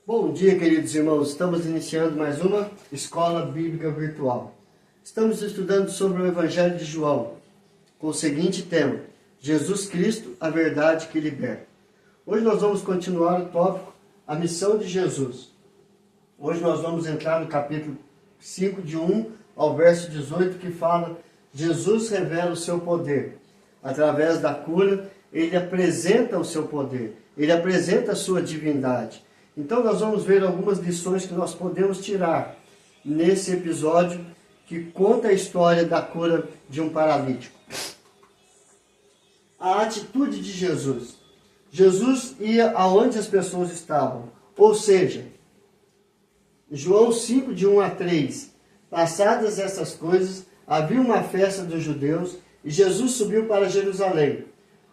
Bom dia, queridos irmãos. Estamos iniciando mais uma Escola Bíblica Virtual. Estamos estudando sobre o Evangelho de João, com o seguinte tema: Jesus Cristo, a verdade que liberta. Hoje nós vamos continuar o tópico, a missão de Jesus. Hoje nós vamos entrar no capítulo 5, de 1 ao verso 18, que fala: Jesus revela o seu poder. Através da cura, ele apresenta o seu poder, ele apresenta a sua divindade. Então nós vamos ver algumas lições que nós podemos tirar nesse episódio que conta a história da cura de um paralítico. A atitude de Jesus. Jesus ia aonde as pessoas estavam. Ou seja, João 5, de 1 a 3. Passadas essas coisas, havia uma festa dos judeus e Jesus subiu para Jerusalém.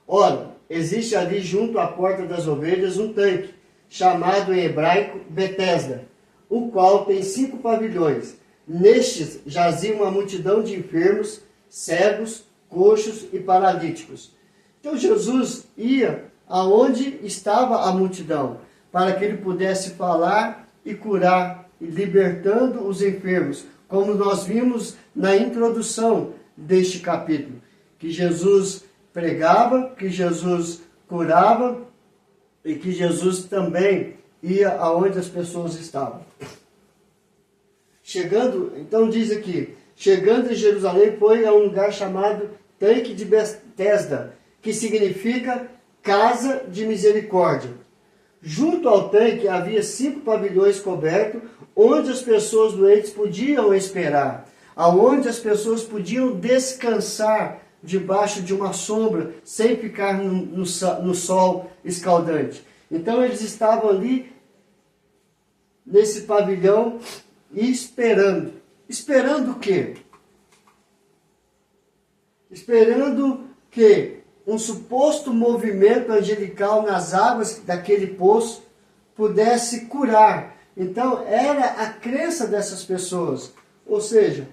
Ora, existe ali junto à porta das ovelhas um tanque, chamado em hebraico Betesda, o qual tem 5 pavilhões. Nestes jazia uma multidão de enfermos, cegos, coxos e paralíticos. Então Jesus ia aonde estava a multidão, para que ele pudesse falar e curar, e libertando os enfermos, como nós vimos na introdução deste capítulo, que Jesus pregava, que Jesus curava, e que Jesus também ia aonde as pessoas estavam. Então diz aqui, chegando em Jerusalém, foi a um lugar chamado Tanque de Betesda, que significa Casa de Misericórdia. Junto ao tanque havia 5 pavilhões cobertos, onde as pessoas doentes podiam esperar, aonde as pessoas podiam descansar debaixo de uma sombra, sem ficar no sol escaldante. Então eles estavam ali, nesse pavilhão, e esperando. Esperando o quê? Esperando que um suposto movimento angelical nas águas daquele poço pudesse curar. Então era a crença dessas pessoas. Ou seja,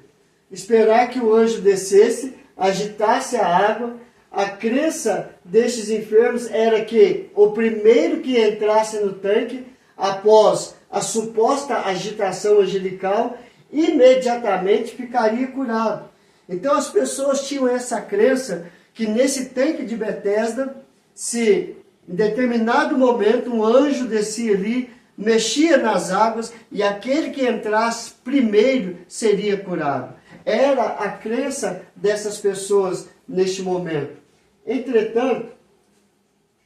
esperar que o anjo descesse, agitasse a água. A crença destes enfermos era que o primeiro que entrasse no tanque, após a suposta agitação angelical, imediatamente ficaria curado. Então as pessoas tinham essa crença que nesse tanque de Betesda, se em determinado momento um anjo descia ali, mexia nas águas e aquele que entrasse primeiro seria curado. Era a crença dessas pessoas neste momento. Entretanto,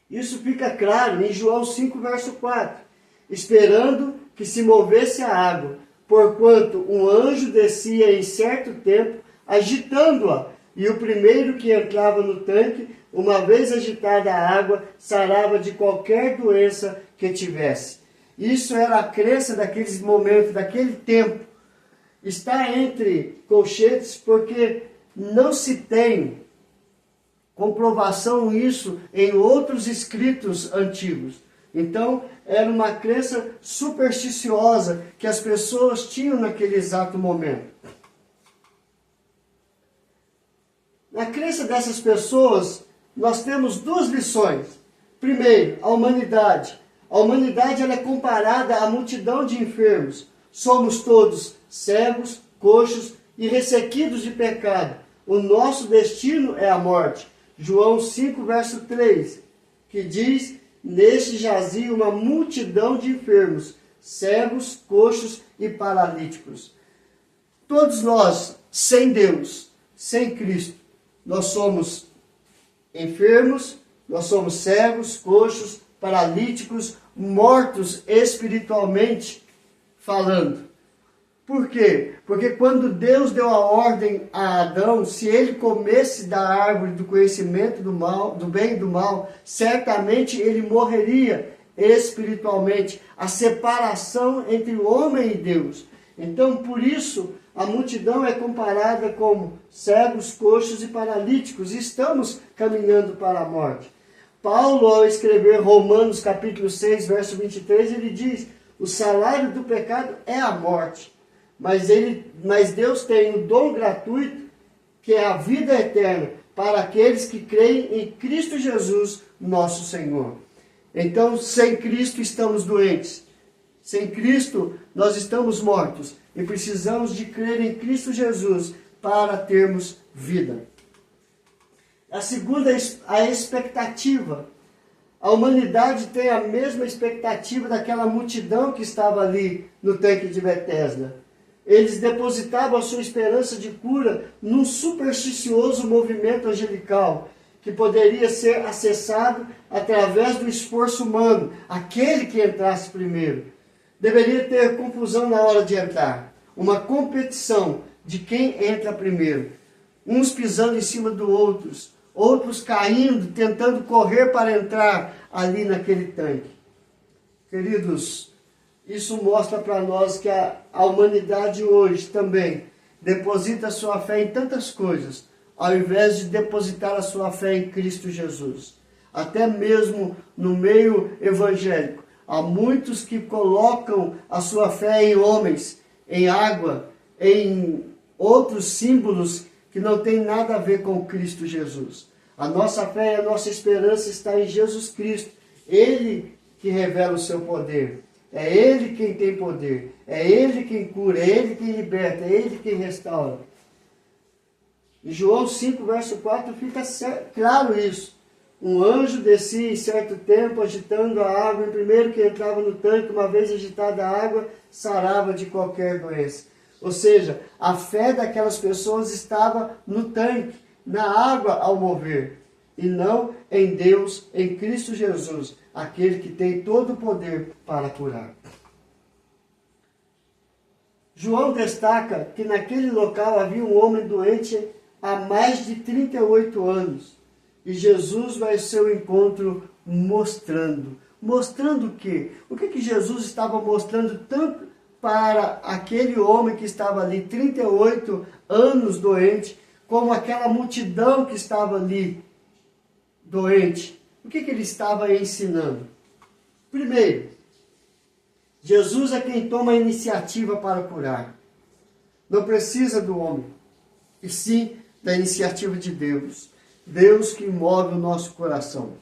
isso fica claro em João 5, verso 4. Esperando que se movesse a água, porquanto um anjo descia em certo tempo, agitando-a, e o primeiro que entrava no tanque, uma vez agitada a água, sarava de qualquer doença que tivesse. Isso era a crença daqueles momentos, daquele tempo. Está entre colchetes porque não se tem comprovação isso em outros escritos antigos. Então, era uma crença supersticiosa que as pessoas tinham naquele exato momento. Na crença dessas pessoas, nós temos 2 lições. Primeiro, a humanidade. A humanidade ela é comparada à multidão de enfermos. Somos todos cegos, coxos e ressequidos de pecado. O nosso destino é a morte. João 5, verso 3, que diz: neste jazia uma multidão de enfermos, cegos, coxos e paralíticos. Todos nós, sem Deus, sem Cristo, nós somos enfermos, nós somos cegos, coxos, paralíticos, mortos espiritualmente falando. Por quê? Porque quando Deus deu a ordem a Adão, se ele comesse da árvore do conhecimento do mal, do bem e do mal, certamente ele morreria espiritualmente. A separação entre o homem e Deus. Então, por isso, a multidão é comparada como cegos, coxos e paralíticos. Estamos caminhando para a morte. Paulo, ao escrever Romanos capítulo 6, verso 23, ele diz: o salário do pecado é a morte. Mas Deus tem o dom gratuito, que é a vida eterna, para aqueles que creem em Cristo Jesus, nosso Senhor. Então, sem Cristo estamos doentes. Sem Cristo, nós estamos mortos e precisamos de crer em Cristo Jesus para termos vida. A segunda, a expectativa. A humanidade tem a mesma expectativa daquela multidão que estava ali no tanque de Betesda. Eles depositavam a sua esperança de cura num supersticioso movimento angelical, que poderia ser acessado através do esforço humano, aquele que entrasse primeiro. Deveria ter confusão na hora de entrar, uma competição de quem entra primeiro, uns pisando em cima dos outros caindo, tentando correr para entrar ali naquele tanque. Queridos, isso mostra para nós que a humanidade hoje também deposita sua fé em tantas coisas, ao invés de depositar a sua fé em Cristo Jesus. Até mesmo no meio evangélico, há muitos que colocam a sua fé em homens, em água, em outros símbolos que não tem nada a ver com Cristo Jesus. A nossa fé e a nossa esperança está em Jesus Cristo. Ele que revela o seu poder. É Ele quem tem poder. É Ele quem cura. É Ele quem liberta. É Ele quem restaura. Em João 5, verso 4, fica claro isso. Um anjo descia em certo tempo agitando a água. E primeiro que entrava no tanque, uma vez agitada a água, sarava de qualquer doença. Ou seja, a fé daquelas pessoas estava no tanque, na água ao mover, e não em Deus, em Cristo Jesus, aquele que tem todo o poder para curar. João destaca que naquele local havia um homem doente há mais de 38 anos, e Jesus vai ao seu encontro mostrando. Mostrando o quê? O que Jesus estava mostrando tanto para aquele homem que estava ali 38 anos doente, como aquela multidão que estava ali doente? O que ele estava ensinando? Primeiro, Jesus é quem toma a iniciativa para curar. Não precisa do homem, e sim da iniciativa de Deus. Deus que move o nosso coração,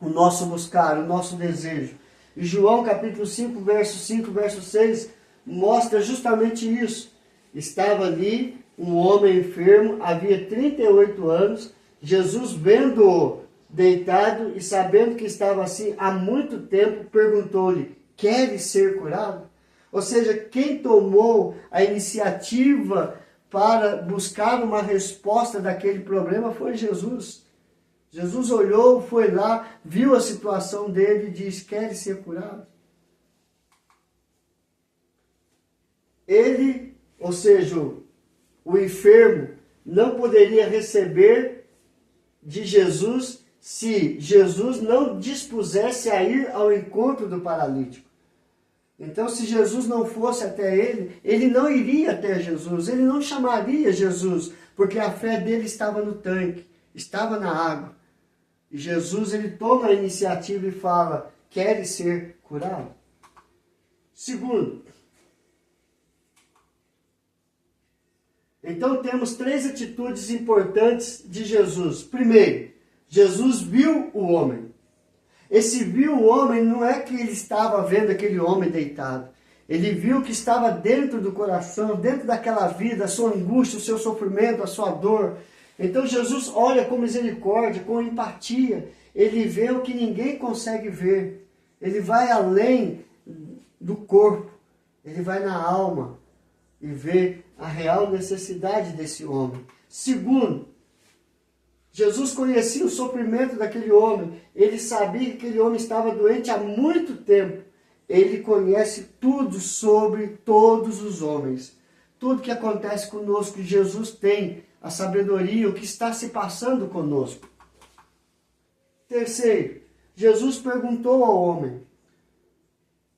o nosso buscar, o nosso desejo. E João capítulo 5, verso 6, mostra justamente isso. Estava ali um homem enfermo, havia 38 anos, Jesus vendo-o deitado e sabendo que estava assim há muito tempo, perguntou-lhe: queres ser curado? Ou seja, quem tomou a iniciativa para buscar uma resposta daquele problema foi Jesus. Jesus olhou, foi lá, viu a situação dele e disse: queres ser curado? Ele, ou seja, o enfermo, não poderia receber de Jesus se Jesus não dispusesse a ir ao encontro do paralítico. Então, se Jesus não fosse até ele, ele não iria até Jesus, ele não chamaria Jesus, porque a fé dele estava no tanque, estava na água. E Jesus, ele toma a iniciativa e fala: queres ser curado? Segundo, então temos 3 atitudes importantes de Jesus. Primeiro, Jesus viu o homem. Esse viu o homem não é que ele estava vendo aquele homem deitado. Ele viu o que estava dentro do coração, dentro daquela vida, a sua angústia, o seu sofrimento, a sua dor. Então Jesus olha com misericórdia, com empatia. Ele vê o que ninguém consegue ver. Ele vai além do corpo. Ele vai na alma e vê a real necessidade desse homem. Segundo, Jesus conhecia o sofrimento daquele homem. Ele sabia que aquele homem estava doente há muito tempo. Ele conhece tudo sobre todos os homens. Tudo que acontece conosco, Jesus tem a sabedoria, o que está se passando conosco. Terceiro, Jesus perguntou ao homem.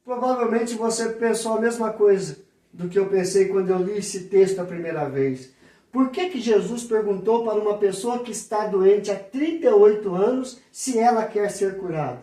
Provavelmente você pensou a mesma coisa do que eu pensei quando eu li esse texto a primeira vez. Por que Jesus perguntou para uma pessoa que está doente há 38 anos se ela quer ser curada?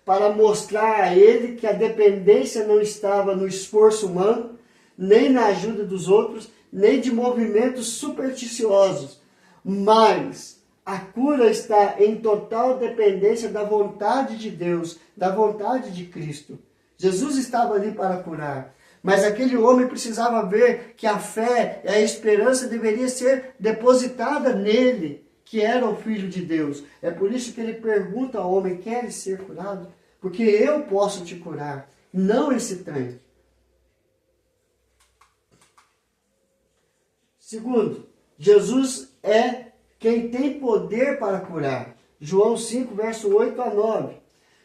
Para mostrar a ele que a dependência não estava no esforço humano, nem na ajuda dos outros, nem de movimentos supersticiosos, mas a cura está em total dependência da vontade de Deus, da vontade de Cristo. Jesus estava ali para curar. Mas aquele homem precisava ver que a fé e a esperança deveria ser depositada nele, que era o Filho de Deus. É por isso que ele pergunta ao homem: queres ser curado? Porque eu posso te curar, não esse tanque. Segundo, Jesus é quem tem poder para curar. João 5, verso 8 a 9.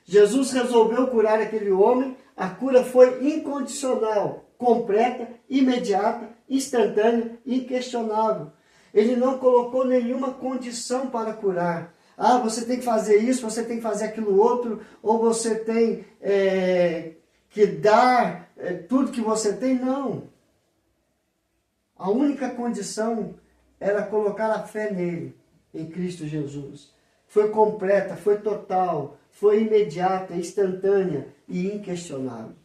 Jesus resolveu curar aquele homem. A cura foi incondicional, completa, imediata, instantânea, inquestionável. Ele não colocou nenhuma condição para curar. Ah, você tem que fazer isso, você tem que fazer aquilo outro, ou você tem que dar tudo que você tem. Não. A única condição era colocar a fé nele, em Cristo Jesus. Foi completa, foi total, foi imediata, instantânea e inquestionável.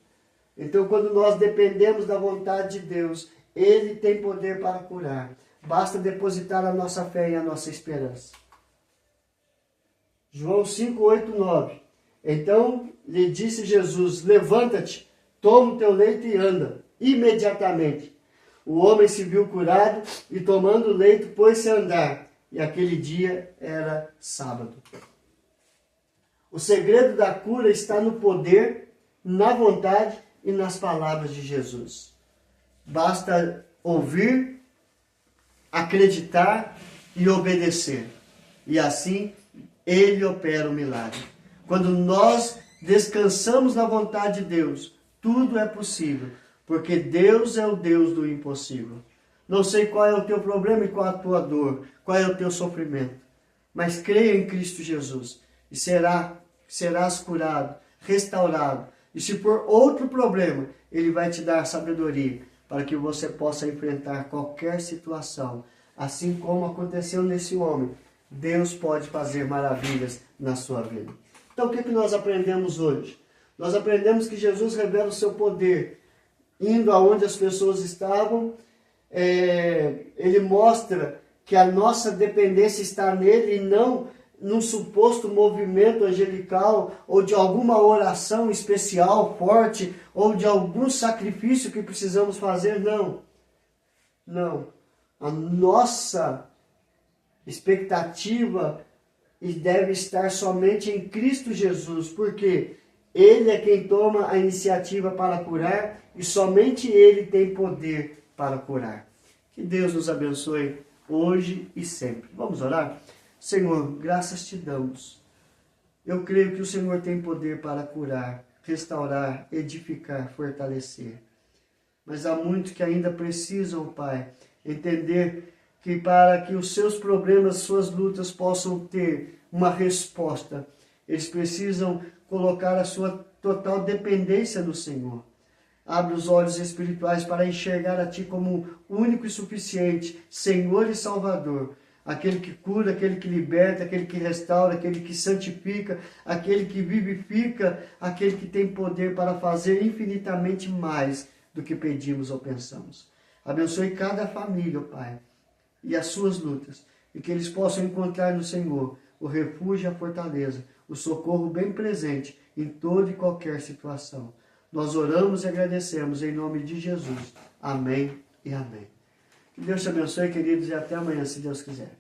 Então, quando nós dependemos da vontade de Deus, Ele tem poder para curar. Basta depositar a nossa fé e a nossa esperança. João 5, 8, 9. Então lhe disse Jesus: levanta-te, toma o teu leito e anda. Imediatamente o homem se viu curado e, tomando o leito, pôs-se a andar. E aquele dia era sábado. O segredo da cura está no poder, na vontade e nas palavras de Jesus. Basta ouvir, acreditar e obedecer. E assim Ele opera o milagre. Quando nós descansamos na vontade de Deus, tudo é possível, porque Deus é o Deus do impossível. Não sei qual é o teu problema e qual a tua dor, qual é o teu sofrimento, mas creia em Cristo Jesus e serás curado, restaurado. E se for outro problema, Ele vai te dar sabedoria para que você possa enfrentar qualquer situação. Assim como aconteceu nesse homem, Deus pode fazer maravilhas na sua vida. Então, o que nós aprendemos hoje? Nós aprendemos que Jesus revela o seu poder, indo aonde as pessoas estavam. Ele mostra que a nossa dependência está nele e não num suposto movimento angelical ou de alguma oração especial, forte, ou de algum sacrifício que precisamos fazer. Não. A nossa expectativa deve estar somente em Cristo Jesus, porque Ele é quem toma a iniciativa para curar e somente Ele tem poder para curar. Que Deus nos abençoe hoje e sempre. Vamos orar? Senhor, graças te damos. Eu creio que o Senhor tem poder para curar, restaurar, edificar, fortalecer. Mas há muitos que ainda precisam, Pai, entender que para que os seus problemas, suas lutas possam ter uma resposta, eles precisam colocar a sua total dependência no Senhor. Abre os olhos espirituais para enxergar a Ti como único e suficiente, Senhor e Salvador. Aquele que cura, aquele que liberta, aquele que restaura, aquele que santifica, aquele que vivifica, aquele que tem poder para fazer infinitamente mais do que pedimos ou pensamos. Abençoe cada família, Pai, e as suas lutas, e que eles possam encontrar no Senhor o refúgio e a fortaleza, o socorro bem presente em toda e qualquer situação. Nós oramos e agradecemos em nome de Jesus. Amém e amém. Que Deus te abençoe, queridos, e até amanhã, se Deus quiser.